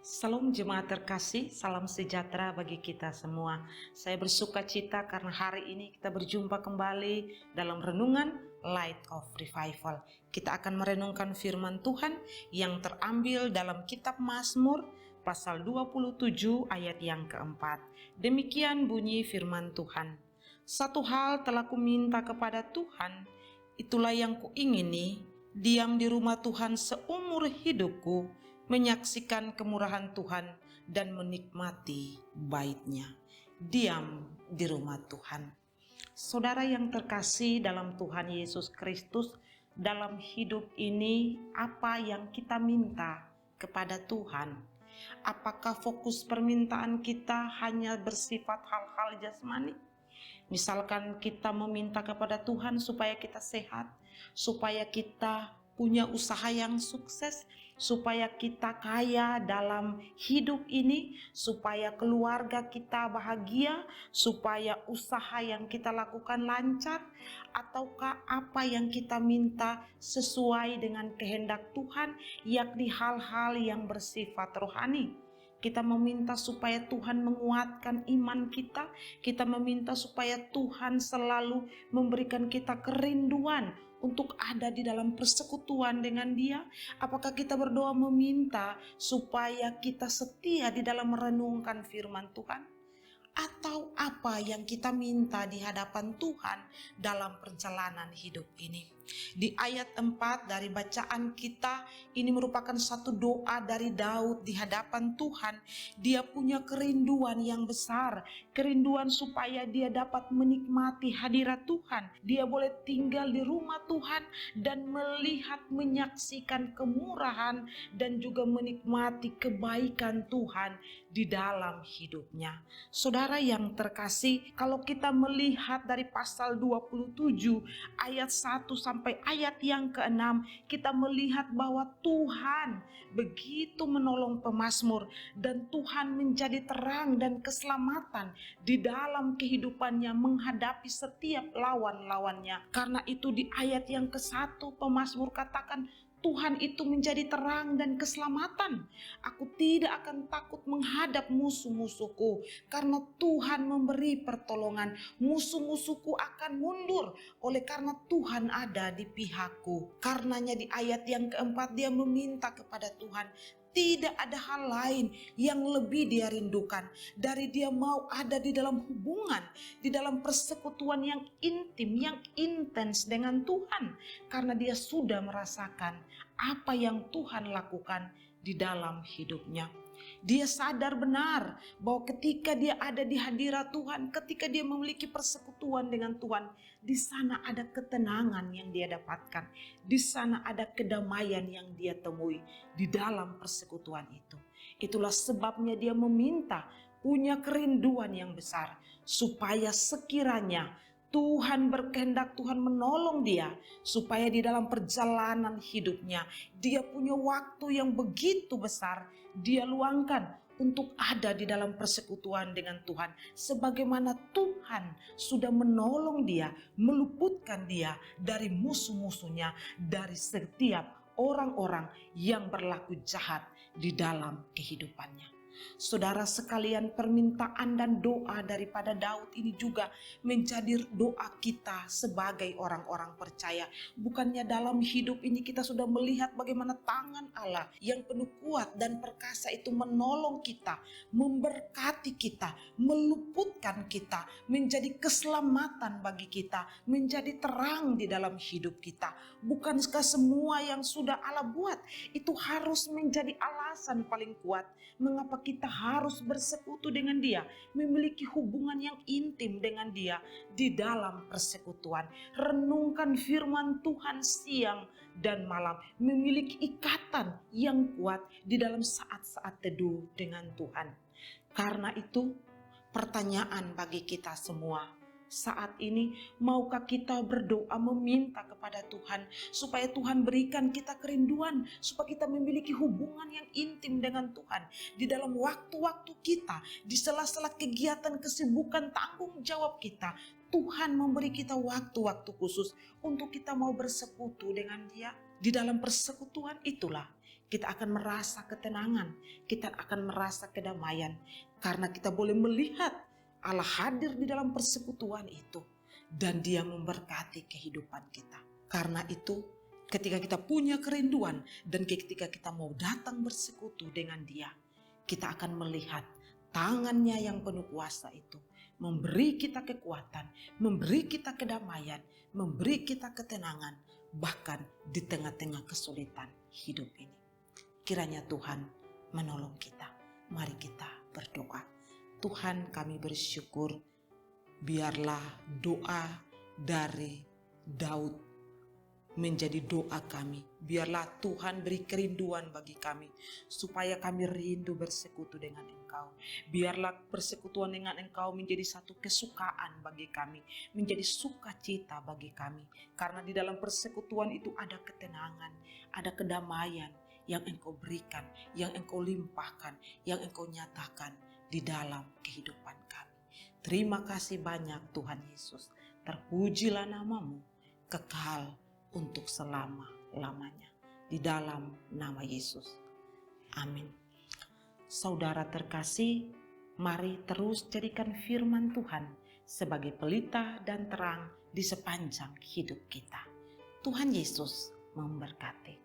Salam jemaat terkasih, salam sejahtera bagi kita semua. Saya bersuka cita karena hari ini kita berjumpa kembali dalam renungan Light of Revival. Kita akan merenungkan firman Tuhan yang terambil dalam kitab Mazmur pasal 27 ayat yang keempat. Demikian bunyi firman Tuhan. Satu hal telah kuminta kepada Tuhan, itulah yang kuingini, diam di rumah Tuhan seumur hidupku, menyaksikan kemurahan Tuhan dan menikmati bait-Nya. Diam di rumah Tuhan. Saudara yang terkasih dalam Tuhan Yesus Kristus, dalam hidup ini apa yang kita minta kepada Tuhan? Apakah fokus permintaan kita hanya bersifat hal-hal jasmani? Misalkan kita meminta kepada Tuhan supaya kita sehat, supaya kita punya usaha yang sukses, supaya kita kaya dalam hidup ini, supaya keluarga kita bahagia, supaya usaha yang kita lakukan lancar, ataukah apa yang kita minta sesuai dengan kehendak Tuhan, yakni hal-hal yang bersifat rohani. Kita meminta supaya Tuhan menguatkan iman kita. Kita meminta supaya Tuhan selalu memberikan kita kerinduan untuk ada di dalam persekutuan dengan Dia. Apakah kita berdoa meminta supaya kita setia di dalam merenungkan firman Tuhan? Atau apa yang kita minta di hadapan Tuhan dalam perjalanan hidup ini? Di ayat 4 dari bacaan kita, ini merupakan satu doa dari Daud di hadapan Tuhan. Dia punya kerinduan yang besar, kerinduan supaya dia dapat menikmati hadirat Tuhan. Dia boleh tinggal di rumah Tuhan dan melihat, menyaksikan kemurahan dan juga menikmati kebaikan Tuhan di dalam hidupnya. Saudara yang terkasih, kalau kita melihat dari pasal 27 ayat 1 sampai ayat yang ke-6, kita melihat bahwa Tuhan begitu menolong pemazmur dan Tuhan menjadi terang dan keselamatan di dalam kehidupannya menghadapi setiap lawan-lawannya. Karena itu di ayat yang ke-1 pemazmur katakan, Tuhan itu menjadi terang dan keselamatan. Aku tidak akan takut menghadap musuh-musuhku, karena Tuhan memberi pertolongan. Musuh-musuhku akan mundur oleh karena Tuhan ada di pihakku. Karenanya di ayat yang keempat dia meminta kepada Tuhan. Tidak ada hal lain yang lebih dia rindukan dari dia mau ada di dalam hubungan, di dalam persekutuan yang intim, yang intens dengan Tuhan. Karena dia sudah merasakan apa yang Tuhan lakukan di dalam hidupnya. Dia sadar benar bahwa ketika dia ada di hadirat Tuhan, ketika dia memiliki persekutuan dengan Tuhan, di sana ada ketenangan yang dia dapatkan, di sana ada kedamaian yang dia temui di dalam persekutuan itu. Itulah sebabnya dia meminta, punya kerinduan yang besar, supaya sekiranya Tuhan berkehendak, Tuhan menolong dia supaya di dalam perjalanan hidupnya dia punya waktu yang begitu besar dia luangkan untuk ada di dalam persekutuan dengan Tuhan. Sebagaimana Tuhan sudah menolong dia, meluputkan dia dari musuh-musuhnya, dari setiap orang-orang yang berlaku jahat di dalam kehidupannya. Saudara sekalian, permintaan dan doa daripada Daud ini juga menjadi doa kita sebagai orang-orang percaya. Bukannya dalam hidup ini kita sudah melihat bagaimana tangan Allah yang penuh kuat dan perkasa itu menolong kita, memberkati kita, meluputkan kita, menjadi keselamatan bagi kita, menjadi terang di dalam hidup kita. Bukankah semua yang sudah Allah buat itu harus menjadi alasan paling kuat mengapa kita harus bersekutu dengan Dia, memiliki hubungan yang intim dengan Dia di dalam persekutuan. Renungkan firman Tuhan siang dan malam, memiliki ikatan yang kuat di dalam saat-saat teduh dengan Tuhan. Karena itu, pertanyaan bagi kita semua saat ini, maukah kita berdoa meminta kepada Tuhan supaya Tuhan berikan kita kerinduan, supaya kita memiliki hubungan yang intim dengan Tuhan di dalam waktu-waktu kita, di sela-sela kegiatan kesibukan tanggung jawab kita. Tuhan memberi kita waktu-waktu khusus untuk kita mau bersekutu dengan Dia. Di dalam persekutuan itulah kita akan merasa ketenangan, kita akan merasa kedamaian. Karena kita boleh melihat Allah hadir di dalam persekutuan itu. Dan Dia memberkati kehidupan kita. Karena itu ketika kita punya kerinduan dan ketika kita mau datang bersekutu dengan Dia, kita akan melihat tangannya yang penuh kuasa itu memberi kita kekuatan, memberi kita kedamaian, memberi kita ketenangan, bahkan di tengah-tengah kesulitan hidup ini. Kiranya Tuhan menolong kita. Mari kita berdoa. Tuhan, kami bersyukur, biarlah doa dari Daud menjadi doa kami. Biarlah Tuhan beri kerinduan bagi kami, supaya kami rindu bersekutu dengan Engkau. Biarlah persekutuan dengan Engkau menjadi satu kesukaan bagi kami, menjadi sukacita bagi kami. Karena di dalam persekutuan itu ada ketenangan, ada kedamaian yang Engkau berikan, yang Engkau limpahkan, yang Engkau nyatakan di dalam kehidupan kami. Terima kasih banyak Tuhan Yesus. Terpujilah nama-Mu, kekal untuk selama-lamanya. Di dalam nama Yesus. Amin. Saudara terkasih, mari terus jadikan firman Tuhan sebagai pelita dan terang di sepanjang hidup kita. Tuhan Yesus memberkati.